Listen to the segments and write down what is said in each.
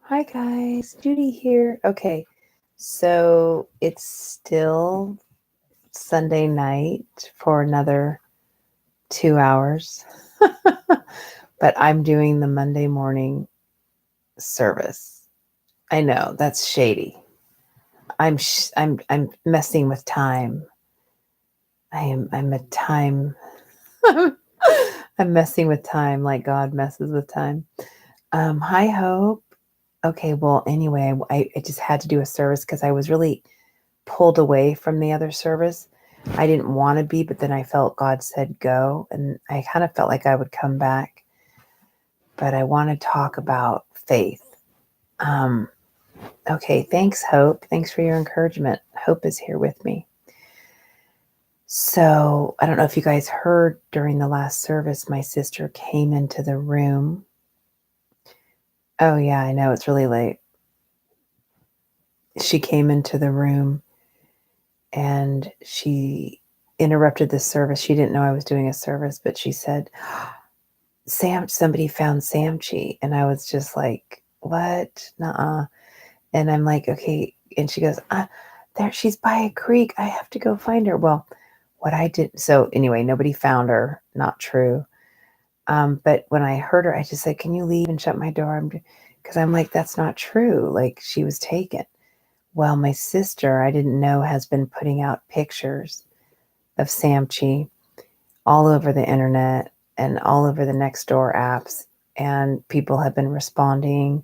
Hi guys, Judy here. Okay, so it's still Sunday night for another 2 hours, but I'm doing the Monday morning service. I know that's shady. I'm messing with time. I'm a time. I'm messing with time like God messes with time. Hi Hope. Okay, well anyway, I just had to do a service because I was really pulled away from the other service. I didn't want to be, but then I felt God said go, and I kind of felt like I would come back. But I want to talk about faith. Um, okay, thanks, Hope. Thanks for your encouragement. Hope is here with me. So I don't know if you guys heard during the last service, my sister came into the room. Oh, yeah, I know it's really late. She came into the room and she interrupted the service. She didn't know I was doing a service, but she said, somebody found Samchi. And I was just like, what? Nuh-uh. And I'm like, okay. And she goes, there, she's by a creek. I have to go find her. Well, what I did. So anyway, nobody found her. Not true. But when I heard her, I just said, can you leave and shut my door? Because I'm like, that's not true. Like she was taken. Well, my sister, I didn't know, has been putting out pictures of Samchi all over the internet and all over the Nextdoor apps. And people have been responding,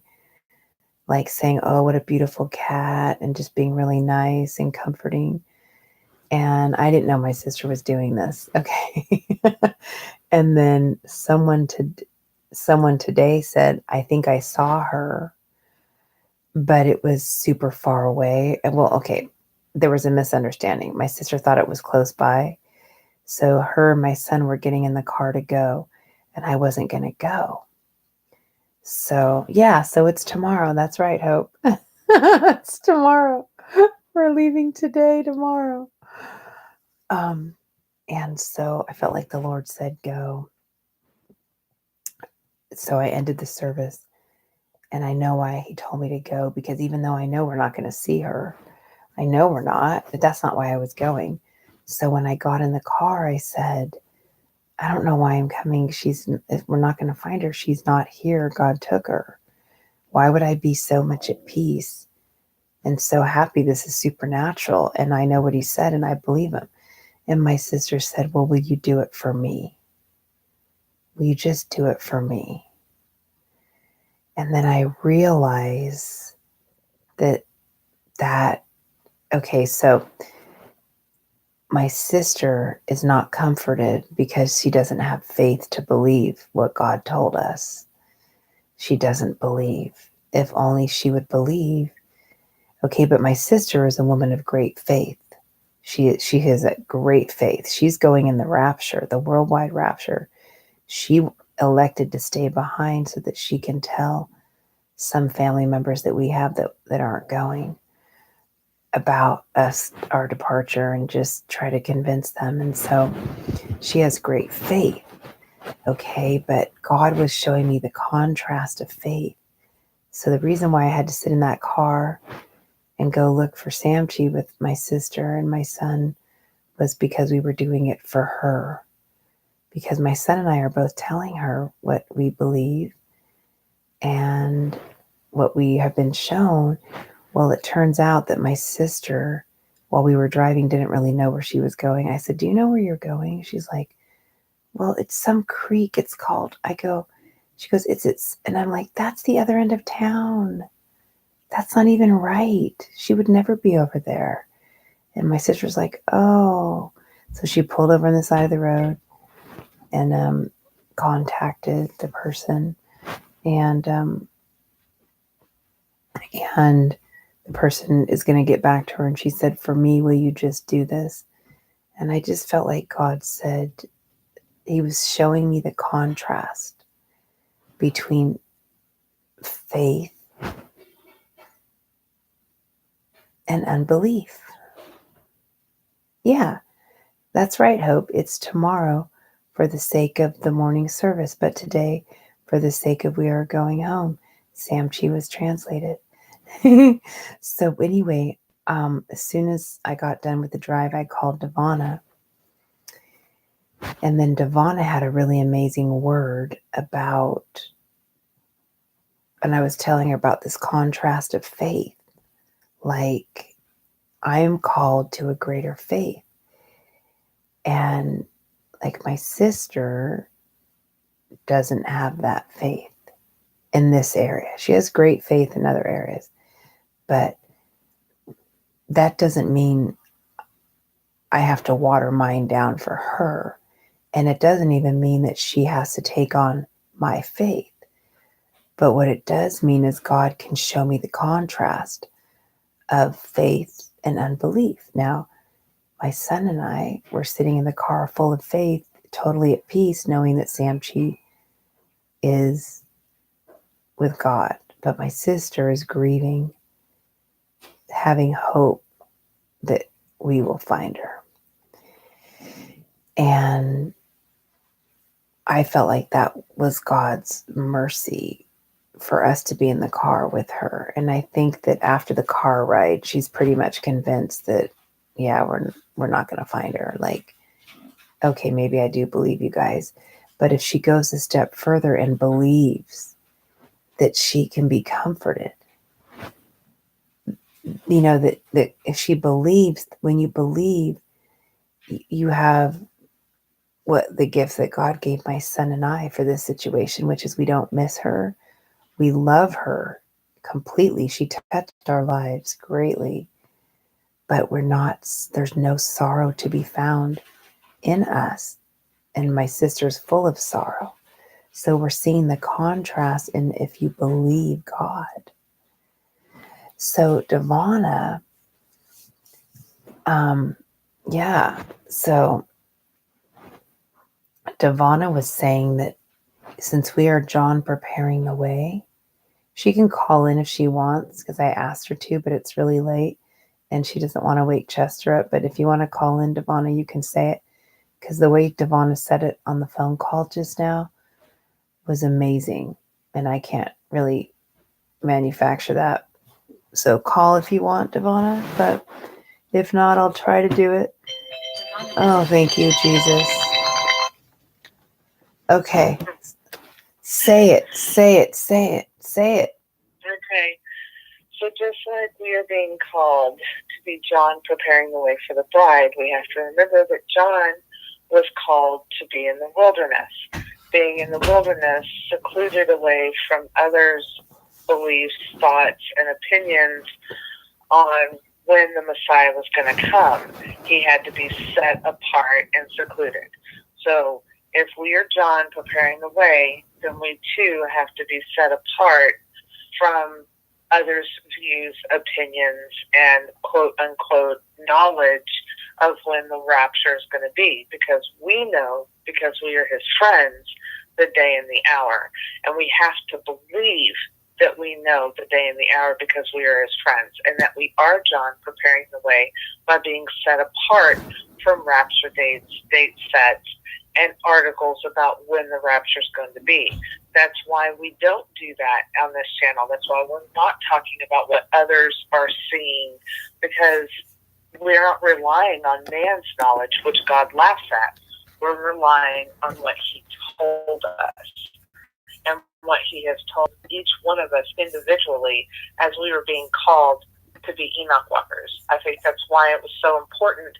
like saying, oh, what a beautiful cat, and just being really nice and comforting. And I didn't know my sister was doing this. Okay. And then someone today said, I think I saw her, but it was super far away. And well, okay, there was a misunderstanding. My sister thought it was close by. So her and my son were getting in the car to go, and I wasn't going to go. So, yeah, so it's tomorrow. That's right, Hope. It's tomorrow. We're leaving today, tomorrow. Um, and so I felt like the Lord said go. So I ended the service, and I know why he told me to go, because even though I know we're not going to see her, I know we're not, but that's not why I was going. So when I got in the car, I said, I don't know why I'm coming. We're not going to find her. She's not here. God took her. Why would I be so much at peace and so happy? This is supernatural. And I know what he said, and I believe him. And my sister said, well, will you do it for me? Will you just do it for me? And then I realize that, okay, so my sister is not comforted because she doesn't have faith to believe what God told us. She doesn't believe. If only she would believe. Okay, but my sister is a woman of great faith. She has a great faith. She's going in the rapture, the worldwide rapture. She elected to stay behind so that she can tell some family members that we have that aren't going about us, our departure, and just try to convince them. And so she has great faith. Okay, but God was showing me the contrast of faith. So the reason why I had to sit in that car and go look for Samchi with my sister and my son was because we were doing it for her. Because my son and I are both telling her what we believe and what we have been shown. Well, it turns out that my sister, while we were driving, didn't really know where she was going. I said, do you know where you're going? She's like, well, it's some creek. It's called, she goes, it's, and I'm like, that's the other end of town. That's not even right. She would never be over there. And my sister's like, oh. So she pulled over on the side of the road and contacted the person. And the person is going to get back to her. And she said, for me, will you just do this? And I just felt like God said, he was showing me the contrast between faith and unbelief. Yeah, that's right, Hope. It's tomorrow for the sake of the morning service, but today for the sake of we are going home. Samchi was translated. So anyway, as soon as I got done with the drive, I called Devana. And then Devana had a really amazing word about, and I was telling her about this contrast of faith. Like, I am called to a greater faith. And like my sister doesn't have that faith in this area. She has great faith in other areas, but that doesn't mean I have to water mine down for her. And it doesn't even mean that she has to take on my faith. But what it does mean is God can show me the contrast of faith and unbelief. Now, my son and I were sitting in the car full of faith, totally at peace, knowing that Samchi is with God. But my sister is grieving, having hope that we will find her. And I felt like that was God's mercy for us to be in the car with her. And I think that after the car ride, she's pretty much convinced that, yeah, we're not going to find her. Like, okay, maybe I do believe you guys. But if she goes a step further and believes that she can be comforted, you know, that if she believes, when you believe, you have what the gift that God gave my son and I for this situation, which is we don't miss her. We love her completely. She touched our lives greatly, but there's no sorrow to be found in us. And my sister's full of sorrow. So we're seeing the contrast in if you believe God. So Devana, so Devana was saying that since we are John preparing the way, she can call in if she wants, because I asked her to, but it's really late and she doesn't want to wake Chester up. But if you want to call in, Devana, you can say it, because the way Devana said it on the phone call just now was amazing. And I can't really manufacture that. So call if you want, Devana, but if not, I'll try to do it. Oh, thank you, Jesus. Okay. Say it. Okay. So just like we are being called to be John preparing the way for the bride, we have to remember that John was called to be in the wilderness. Being in the wilderness, secluded away from others' beliefs, thoughts, and opinions on when the Messiah was going to come. He had to be set apart and secluded. So if we are John preparing the way, then we too have to be set apart from others' views, opinions, and quote unquote knowledge of when the rapture is going to be, because we know, because we are his friends, the day and the hour. And we have to believe that we know the day and the hour because we are his friends, and that we are John preparing the way by being set apart from rapture dates, date sets, and articles about when the rapture is going to be. That's why we don't do that on this channel. That's why we're not talking about what others are seeing, because we're not relying on man's knowledge, which God laughs at. We're relying on what he told us and what he has told each one of us individually as we were being called to be Enoch walkers. I think that's why it was so important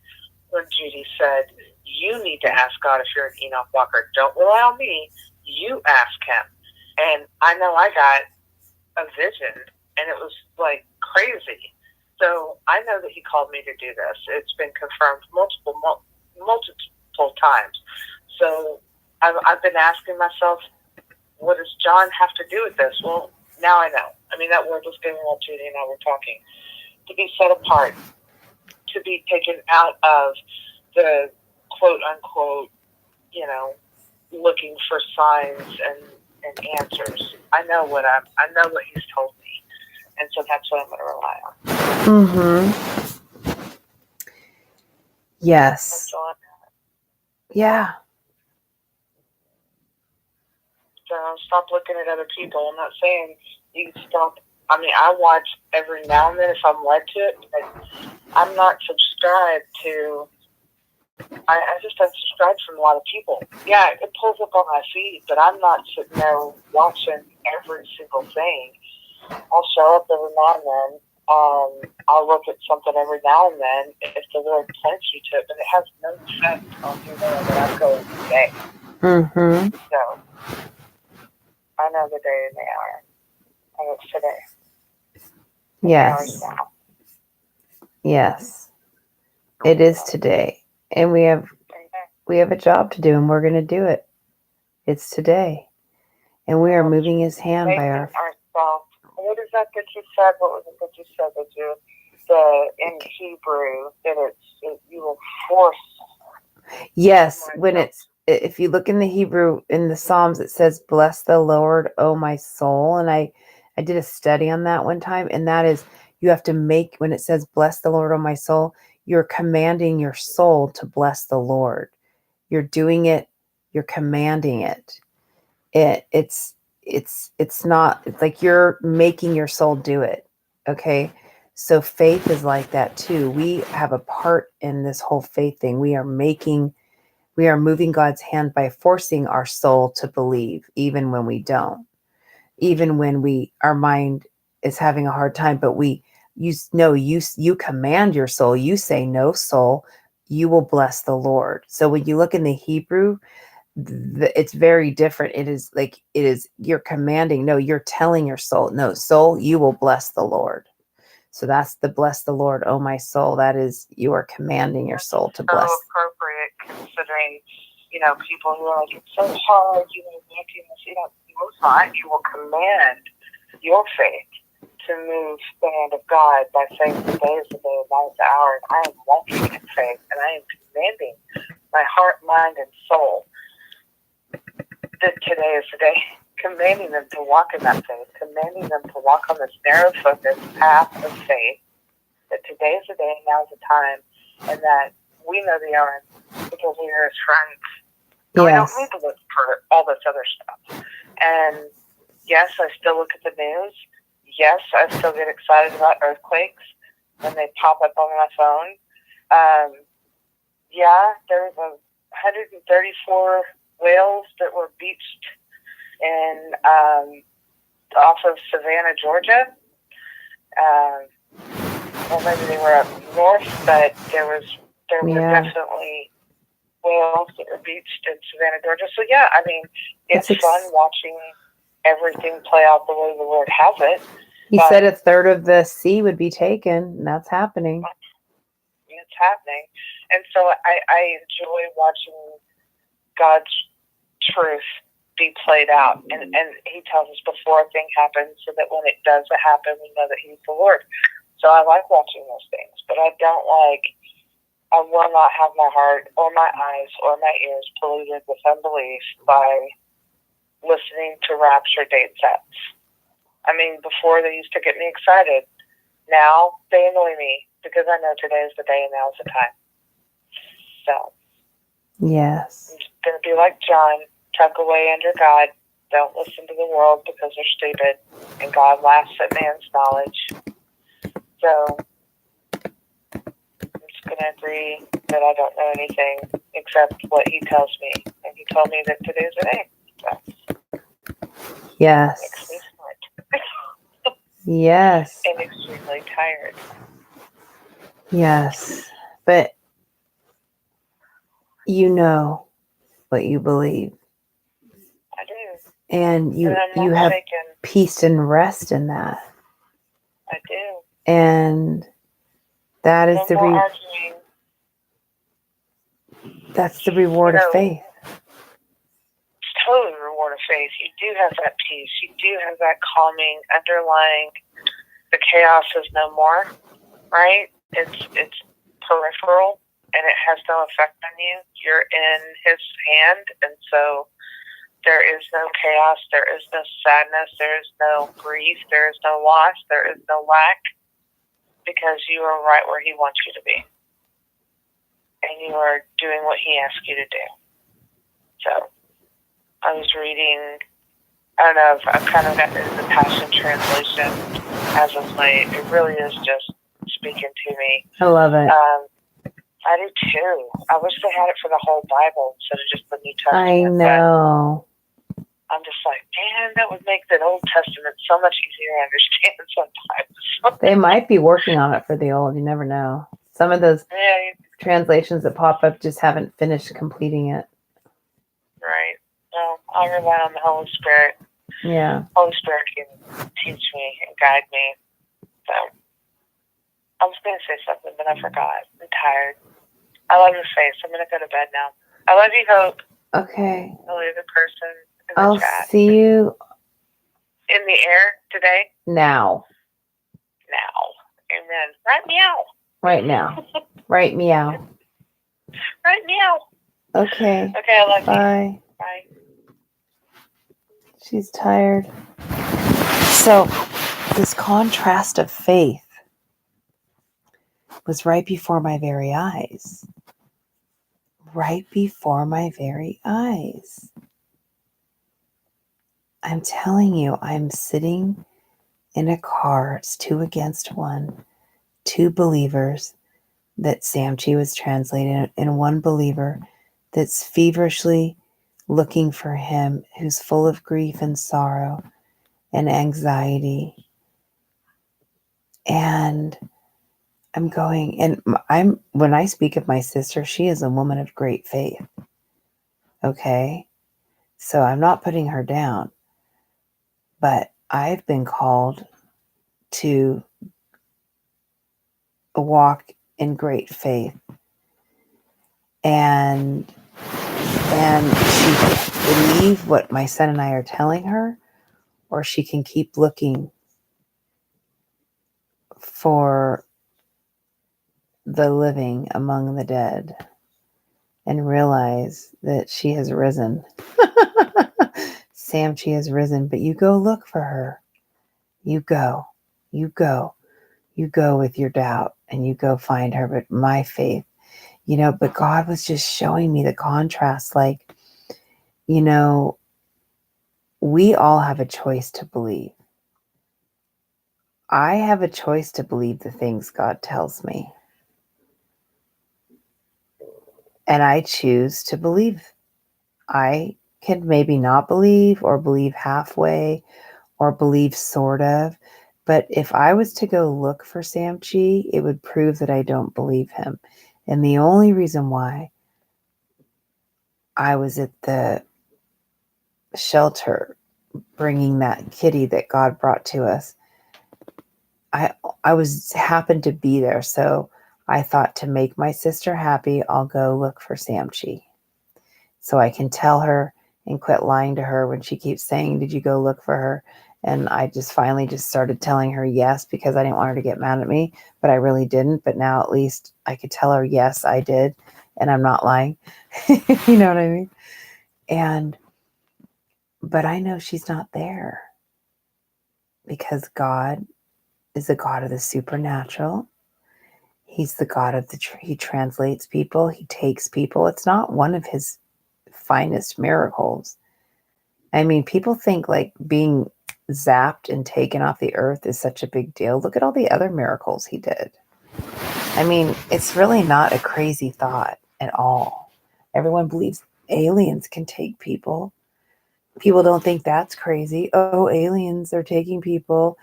when Judy said, you need to ask God if you're an Enoch walker. Don't rely on me. You ask him. And I know I got a vision, and it was like crazy. So I know that he called me to do this. It's been confirmed multiple times. So I've been asking myself, what does John have to do with this? Well, now I know. I mean, that word was given while Judy and I were talking. To be set apart, to be taken out of the quote unquote, looking for signs and answers. I know what he's told me, and so that's what I'm going to rely on. Mm-hmm. Yes. Yeah. So stop looking at other people. I'm not saying you stop. I mean, I watch every now and then if I'm led to it, but I'm not subscribed to. I just unsubscribed from a lot of people. Yeah, it pulls up on my feed, but I'm not sitting there watching every single thing. I'll show up every now and then. I'll look at something every now and then if the Lord points you to it, but it has no effect on who that I'm going today. Mm-hmm. So I know the day and the hour, and it's today. Yes. Now. Yes. It is today. And we have a job to do, and we're going to do it. It's today. And we are moving his hand by our... ourselves. What is that you said? What was it that you said that you... in Hebrew, that you will force... Yes, when it's... If you look in the Hebrew, in the Psalms, it says, "Bless the Lord, O my soul." And I did a study on that one time, and that is, you have to make, when it says, "Bless the Lord, O my soul," you're commanding your soul to bless the Lord. You're doing it, you're commanding it. It's not, it's like you're making your soul do it. Okay. So faith is like that too. We have a part in this whole faith thing. We are moving God's hand by forcing our soul to believe, even when we don't, even when our mind is having a hard time, but you command your soul. You say, "No, soul, you will bless the Lord." So when you look in the Hebrew, it's very different. It is you're commanding. No, you're telling your soul, "No, soul, you will bless the Lord." So that's the "bless the Lord, oh my soul." That is, you are commanding your soul to bless. So appropriate, considering, people who are like, "It's so hard, making this, it's not." You will command your faith to move the hand of God by saying, "Today is the day, night is the hour, and I am walking in faith, and I am commanding my heart, mind, and soul that today is the day," commanding them to walk in that faith, commanding them to walk on this narrow focused path of faith, that today is the day, now is the time, and that we know the hour because we are his friends. So we don't need to look for all this other stuff. And yes, I still look at the news. Yes, I still get excited about earthquakes when they pop up on my phone. There was 134 whales that were beached in off of Savannah, Georgia. Well, maybe they were up north, but there were definitely whales that were beached in Savannah, Georgia. So it's fun watching everything play out the way the Lord has it. He said a third of the sea would be taken, and that's happening. It's happening. And so I enjoy watching God's truth be played out. And he tells us before a thing happens, so that when it does happen, we know that he's the Lord. So I like watching those things, but I will not have my heart or my eyes or my ears polluted with unbelief by listening to rapture date sets. Before they used to get me excited. Now they annoy me because I know today is the day and now is the time. So, yes. I'm just going to be like John, tuck away under God. Don't listen to the world because they're stupid, and God laughs at man's knowledge. So, I'm just going to agree that I don't know anything except what he tells me. And he told me that today's the day. So, yes. Makes me smart. Yes. And extremely tired. Yes. But you know what you believe. I do. And you have shaken. Peace and rest in that. I do. And that is that's the reward of faith. It's totally the reward of faith. You do have that peace. You do have that calming, underlying. The chaos is no more, right? It's peripheral, and it has no effect on you. You're in his hand, and so there is no chaos, there is no sadness, there is no grief, there is no loss, there is no lack, because you are right where he wants you to be. And you are doing what he asks you to do. So, I was reading I don't know, I've kind of gotten into the Passion Translation as of late. It really is just speaking to me. I love it. I do too. I wish they had it for the whole Bible instead of just the New Testament. I know. But I'm just like, man, that would make the Old Testament so much easier to understand sometimes. They might be working on it for the old. You never know. Some of those translations that pop up just haven't finished completing it. Right. Well, I'll rely on the Holy Spirit. Yeah. Holy Spirit can teach me and guide me. So I was going to say something, but I forgot. I'm tired. I love your face. I'm going to go to bed now. I love you, Hope. Okay. I love the person in the I'll chat. see you In the air today? now. Now. Amen. Right meow. Right now. Right meow. Right meow. Okay. Okay, I love you. Bye. Bye. She's tired. So, this contrast of faith was right before my very eyes. Right before my very eyes. I'm telling you, I'm sitting in a car. It's 2 against 1. 2 believers that Samchi was translating, and 1 believer that's feverishly looking for him, who's full of grief and sorrow and anxiety. And I'm going, and when I speak of my sister, she is a woman of great faith. Okay. So I'm not putting her down, but I've been called to walk in great faith. And she can believe what my son and I are telling her, or she can keep looking for the living among the dead and realize that she has risen. Sam, she has risen, but you go look for her. You go with your doubt and you go find her. But my faith, but God was just showing me the contrast. Like, we all have a choice to believe. I have a choice to believe the things God tells me. And I choose to believe. I can maybe not believe or believe halfway or believe sort of. But if I was to go look for Samchi, it would prove that I don't believe him. And the only reason why I was at the shelter bringing that kitty that God brought to us, I happened to be there. So I thought, to make my sister happy, I'll go look for Samchi. So I can tell her and quit lying to her when she keeps saying, did you go look for her? And I just finally just started telling her yes, because I didn't want her to get mad at me, but I really didn't. But now at least I could tell her, yes, I did. And I'm not lying. You know what I mean? But I know she's not there, because God is the God of the supernatural. He's the God of he translates people. He takes people. It's not one of his finest miracles. I mean, people think like being zapped and taken off the earth is such a big deal. Look at all the other miracles he did. I mean, it's really not a crazy thought at all. Everyone believes aliens can take people. People don't think that's crazy. Oh, aliens are taking people.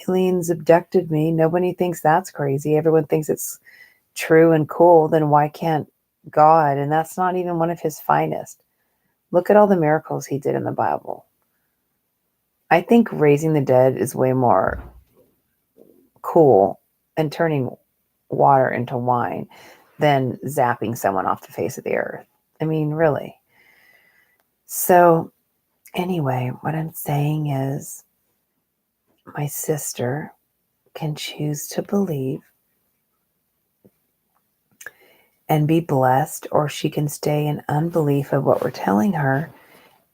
Aliens abducted me. Nobody thinks that's crazy. Everyone thinks it's true and cool. Then why can't God? And that's not even one of his finest. Look at all the miracles he did in the Bible. I think raising the dead is way more cool and turning water into wine than zapping someone off the face of the earth. I mean, really. So anyway, what I'm saying is, my sister can choose to believe and be blessed, or she can stay in unbelief of what we're telling her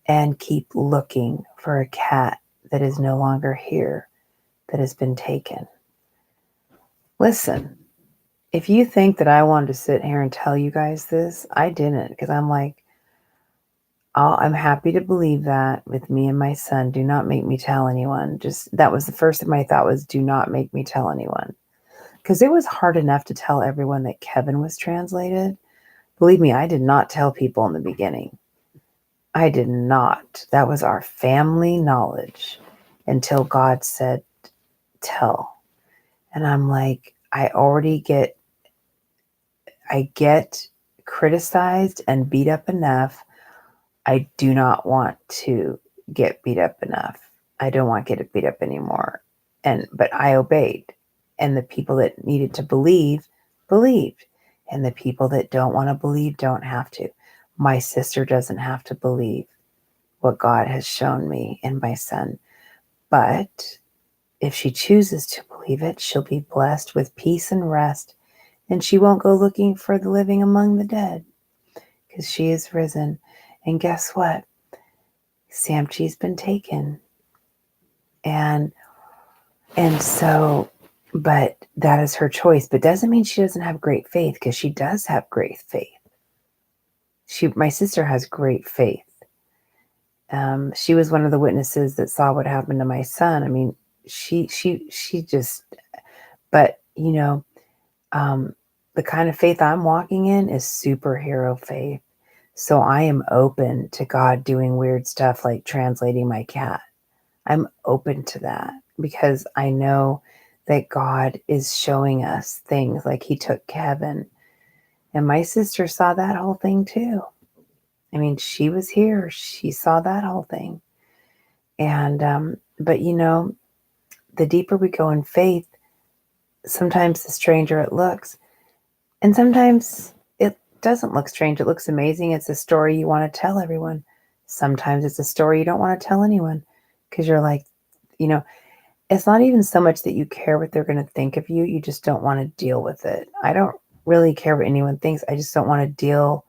and keep looking for a cat that is no longer here, that has been taken. Listen, if you think that I wanted to sit here and tell you guys this, I didn't, because I'm like, I'm happy to believe that with me and my son. Do not make me tell anyone. Just that was the first thing I thought was, do not make me tell anyone. Because it was hard enough to tell everyone that Kevin was translated. Believe me, I did not tell people in the beginning. I did not. That was our family knowledge until God said, tell. And I'm like, I get criticized and beat up enough. I do not want to get beat up enough. I don't want to get beat up anymore. But I obeyed. And the people that needed to believe, believed. And the people that don't want to believe don't have to. My sister doesn't have to believe what God has shown me and my son. But if she chooses to believe it, she'll be blessed with peace and rest, and she won't go looking for the living among the dead, because she is risen. And guess what? Samchi's been taken. And so, but that is her choice. But doesn't mean she doesn't have great faith, because she does have great faith. My sister has great faith. She was one of the witnesses that saw what happened to my son. I mean, she just, but the kind of faith I'm walking in is superhero faith. So I am open to God doing weird stuff like translating my cat. I'm open to that because I know that God is showing us things, like he took Kevin. And my sister saw that whole thing too. I mean, she was here. She saw that whole thing. And, but the deeper we go in faith, sometimes the stranger it looks. And sometimes it doesn't look strange. It looks amazing. It's a story you want to tell everyone. Sometimes it's a story you don't want to tell anyone, because you're like, it's not even so much that you care what they're going to think of you. You just don't want to deal with it. I don't really care what anyone thinks. I just don't want to deal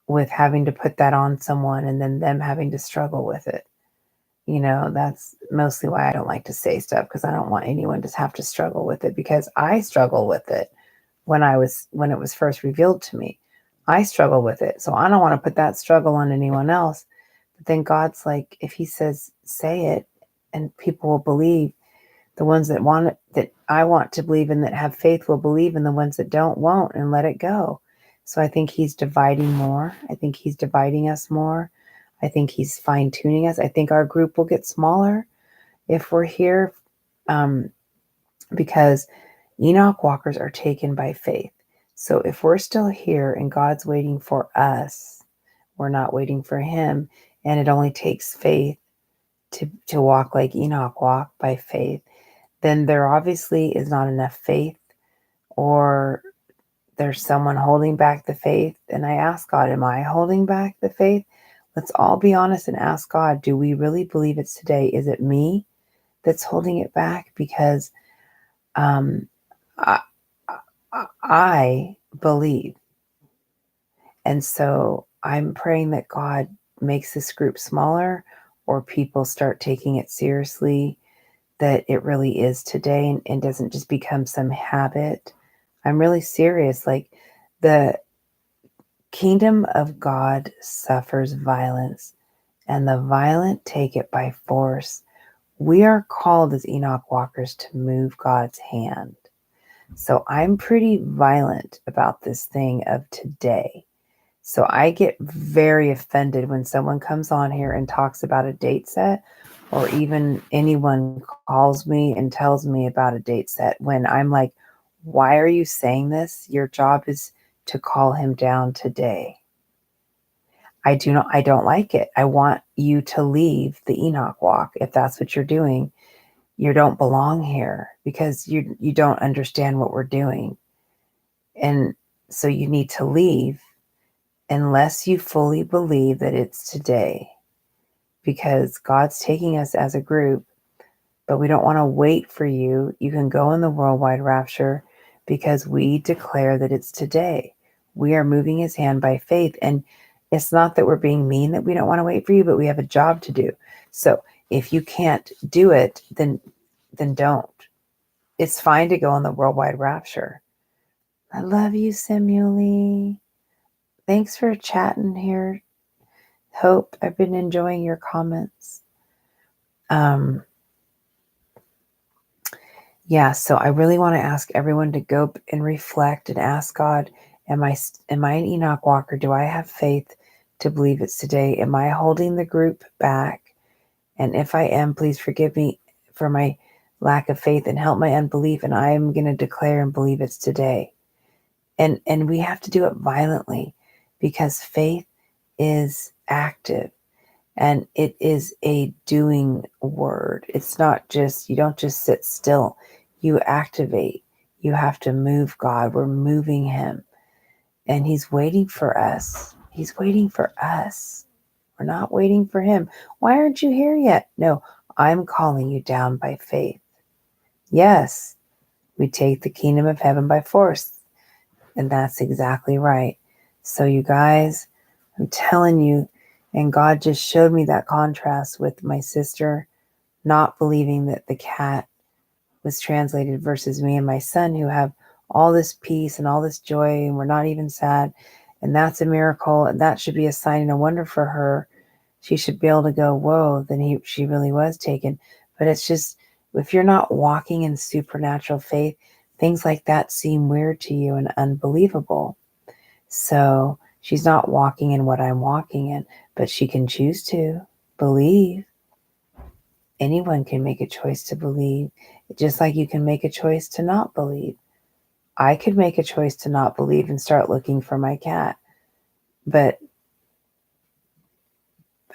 with having to put that on someone and then them having to struggle with it. That's mostly why I don't like to say stuff, because I don't want anyone to have to struggle with it, because I struggle with it when it was first revealed to me. I struggle with it. So I don't want to put that struggle on anyone else. But then God's like, if he says, say it, and people will believe. The ones that want it, that I want to believe in, that have faith, will believe, and the ones that don't won't, and let it go. So I think he's dividing more. I think he's dividing us more. I think he's fine-tuning us. I think our group will get smaller if we're here, because Enoch walkers are taken by faith. So if we're still here and God's waiting for us, we're not waiting for him, and it only takes faith to walk like Enoch walked by faith, then there obviously is not enough faith, or there's someone holding back the faith. And I ask God, am I holding back the faith? Let's all be honest and ask God, do we really believe it's today? Is it me that's holding it back? Because I believe. And so I'm praying that God makes this group smaller, or people start taking it seriously, that it really is today, and doesn't just become some habit. I'm really serious. Like, the kingdom of God suffers violence, and the violent take it by force. We are called as Enoch walkers to move God's hand. So I'm pretty violent about this thing of today. So I get very offended when someone comes on here and talks about a date set, or even anyone calls me and tells me about a date set, when I'm like, why are you saying this? Your job is to call him down today. I don't like it. I want you to leave the Enoch walk. If that's what you're doing, you don't belong here, because you don't understand what we're doing. And so you need to leave, unless you fully believe that it's today, because God's taking us as a group, but we don't want to wait for you. You can go in the worldwide rapture, because we declare that it's today. We are moving his hand by faith. And it's not that we're being mean that we don't want to wait for you, but we have a job to do. So if you can't do it, then don't. It's fine to go in the worldwide rapture. I love you, Simuli. Thanks for chatting here. Hope, I've been enjoying your comments. Yeah, so I really want to ask everyone to go and reflect and ask God, am I an Enoch Walker? Do I have faith to believe it's today? Am I holding the group back? And if I am, please forgive me for my lack of faith and help my unbelief. And I am going to declare and believe it's today. And we have to do it violently, because faith is active and it is a doing word. It's not just, you don't just sit still, you activate. You have to move God. We're moving him. And he's waiting for us. He's waiting for us. We're not waiting for him. Why aren't you here yet? No, I'm calling you down by faith. Yes, we take the kingdom of heaven by force. And that's exactly right. So you guys, I'm telling you, and God just showed me that contrast with my sister not believing that the cat was translated versus me and my son, who have all this peace and all this joy, and we're not even sad. And that's a miracle. And that should be a sign and a wonder for her. She should be able to go, whoa, then she really was taken. But it's just, if you're not walking in supernatural faith, things like that seem weird to you and unbelievable. So she's not walking in what I'm walking in, but she can choose to believe. Anyone can make a choice to believe, just like you can make a choice to not believe. I could make a choice to not believe and start looking for my cat, but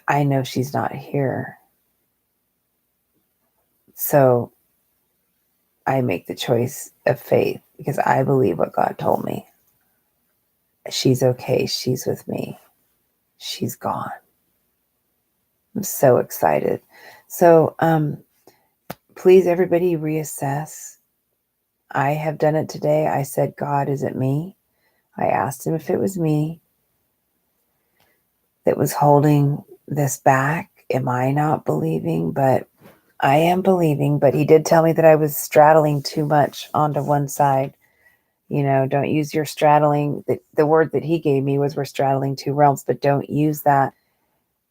I know she's not here. So I make the choice of faith because I believe what God told me. She's okay. She's with me. She's gone. I'm so excited. So please, everybody, reassess. I have done it today. I said, God, is it me? I asked him if it was me that was holding this back. Am I not believing? But I am believing. But he did tell me that I was straddling too much onto one side. You know, don't use your straddling. The word that he gave me was we're straddling two realms, but don't use that.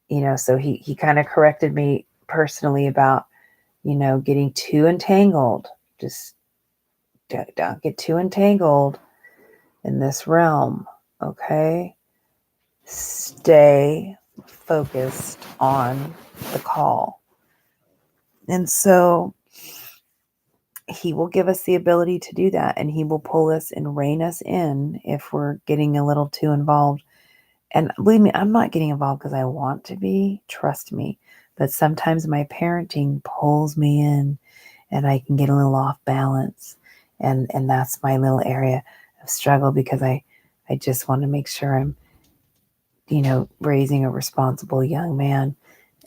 You know, so he kind of corrected me personally about, you know, getting too entangled. Just don't get too entangled in this realm, okay? Stay focused on the call. And so he will give us the ability to do that, and he will pull us and rein us in if we're getting a little too involved. And believe me, I'm not getting involved because I want to be, trust me, but sometimes my parenting pulls me in and I can get a little off balance. And that's my little area of struggle, because I just want to make sure I'm, you know, raising a responsible young man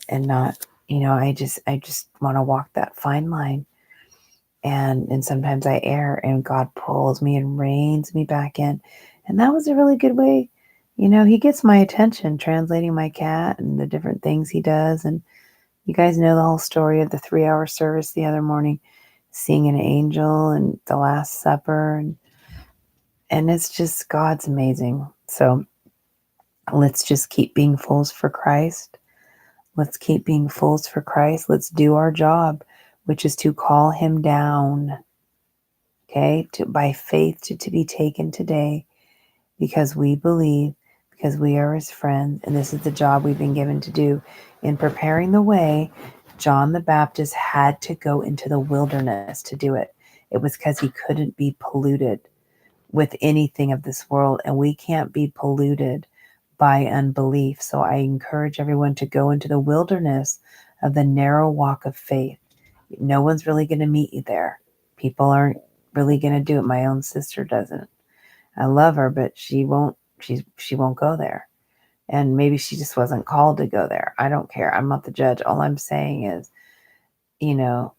and not, you know, I just want to walk that fine line. And sometimes I err and God pulls me and reins me back in. And that was a really good way. You know, he gets my attention translating my cat and the different things he does. And you guys know the whole story of the 3-hour service the other morning, seeing an angel and the Last Supper. And it's just, God's amazing. So let's just keep being fools for Christ. Let's keep being fools for Christ. Let's do our job, which is to call him down. Okay, by faith to be taken today, because we believe, because we are his friends, and this is the job we've been given to do. In preparing the way, John the Baptist had to go into the wilderness to do it. It was because he couldn't be polluted with anything of this world, and we can't be polluted by unbelief. So I encourage everyone to go into the wilderness of the narrow walk of faith. No one's really going to meet you there. People aren't really going to do it. My own sister doesn't. I love her, but she won't go there. And maybe she just wasn't called to go there. I don't care. I'm not the judge. All I'm saying is, you know,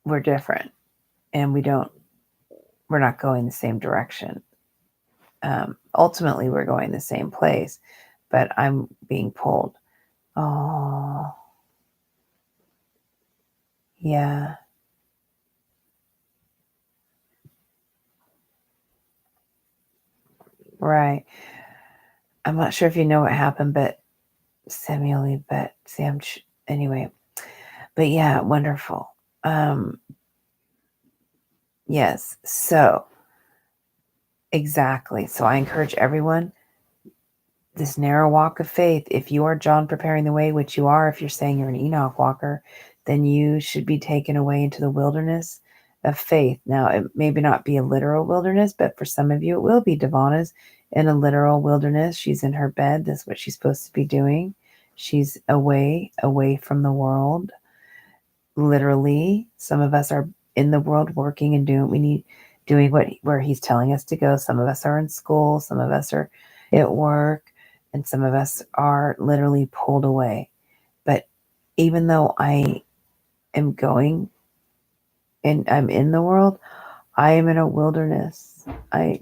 we're different, and we're not going the same direction. Ultimately, we're going the same place, but I'm being pulled. Oh, yeah. Right. I'm not sure if you know what happened, but Samuel, but Sam, anyway, but yeah, wonderful. Yes. So exactly. So I encourage everyone, this narrow walk of faith. If you are John preparing the way, which you are, if you're saying you're an Enoch walker, then you should be taken away into the wilderness of faith. Now, it maybe not be a literal wilderness, but for some of you, it will be. Devana's in a literal wilderness. She's in her bed. That's what she's supposed to be doing. She's away from the world. Literally, some of us are in the world working and doing what we need, doing where he's telling us to go. Some of us are in school. Some of us are at work. And some of us are literally pulled away. But even though I am going and I'm in the world, I am in a wilderness.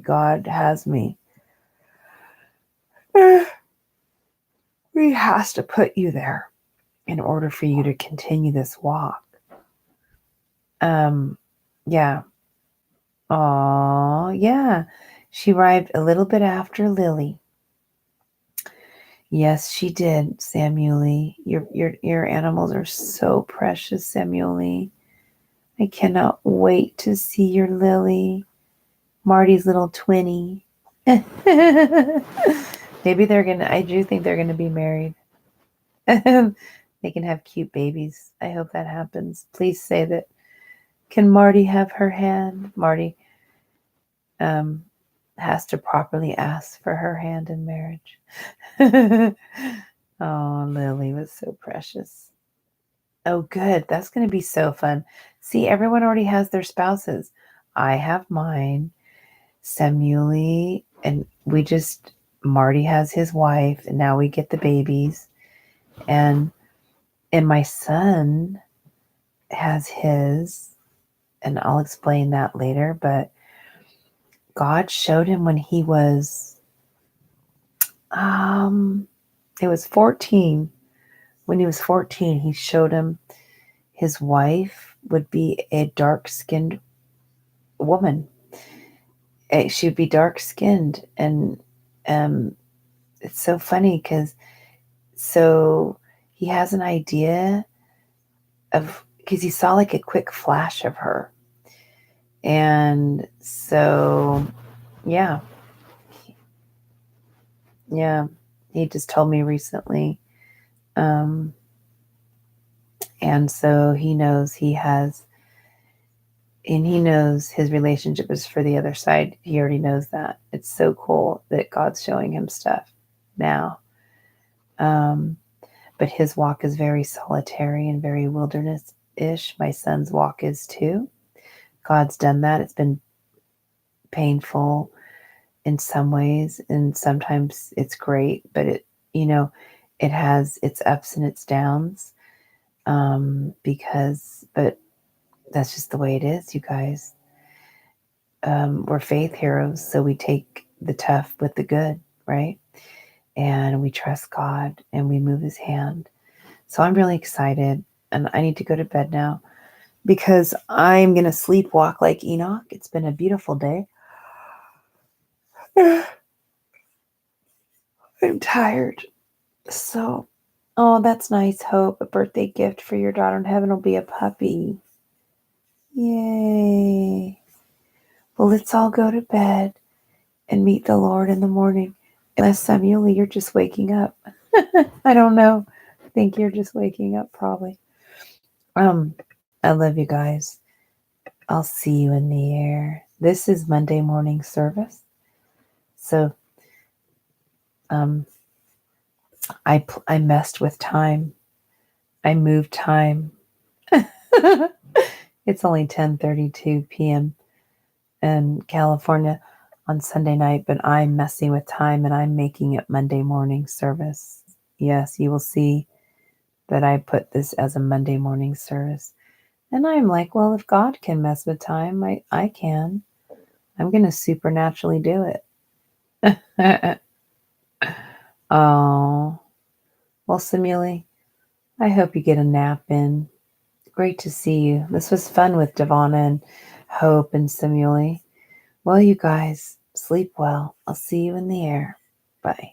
God has me. He has to put you there in order for you to continue this walk. Yeah. Oh, yeah. She arrived a little bit after Lily. Yes, she did, Samueli. Your animals are so precious, Samueli. I cannot wait to see your Lily, Marty's little twinny. Maybe I do think they're gonna be married. They can have cute babies. I hope that happens. Please say that. Can Marty have her hand? Marty has to properly ask for her hand in marriage. Oh, Lily was so precious. Oh, good. That's going to be so fun. See, everyone already has their spouses. I have mine, Samueli, and Marty has his wife, and now we get the babies. And my son has his, and I'll explain that later, but God showed him when he was, it was 14. When he was 14, he showed him his wife would be a dark-skinned woman. She would be dark-skinned. And it's so funny because he has an idea because he saw like a quick flash of her. And so, yeah. Yeah. He just told me recently. And so he knows he knows his relationship is for the other side. He already knows that. It's so cool that God's showing him stuff now. But his walk is very solitary and very wilderness-ish. My son's walk is too. God's done that. It's been painful in some ways, and sometimes it's great, but it has its ups and its downs. But that's just the way it is, you guys. We're faith heroes, so we take the tough with the good, right? And we trust God and we move his hand. So I'm really excited, and I need to go to bed now because I'm going to sleepwalk like Enoch. It's been a beautiful day. I'm tired. So, oh, that's nice, Hope. A birthday gift for your daughter in heaven will be a puppy. Yay. Well, let's all go to bed and meet the Lord in the morning. Unless Samuel, you're just waking up. I don't know. I think you're just waking up probably. I love you guys. I'll see you in the air. This is Monday morning service. So I messed with time. I moved time. It's only 10:32 p.m. in California on Sunday night, but I'm messing with time and I'm making it Monday morning service. Yes, you will see that I put this as a Monday morning service. And I'm like, well, if God can mess with time, I can. I'm going to supernaturally do it. Oh, well, Samuli, I hope you get a nap in. Great to see you. This was fun with Devana and Hope and Samuli. Well, you guys, sleep well. I'll see you in the air. Bye.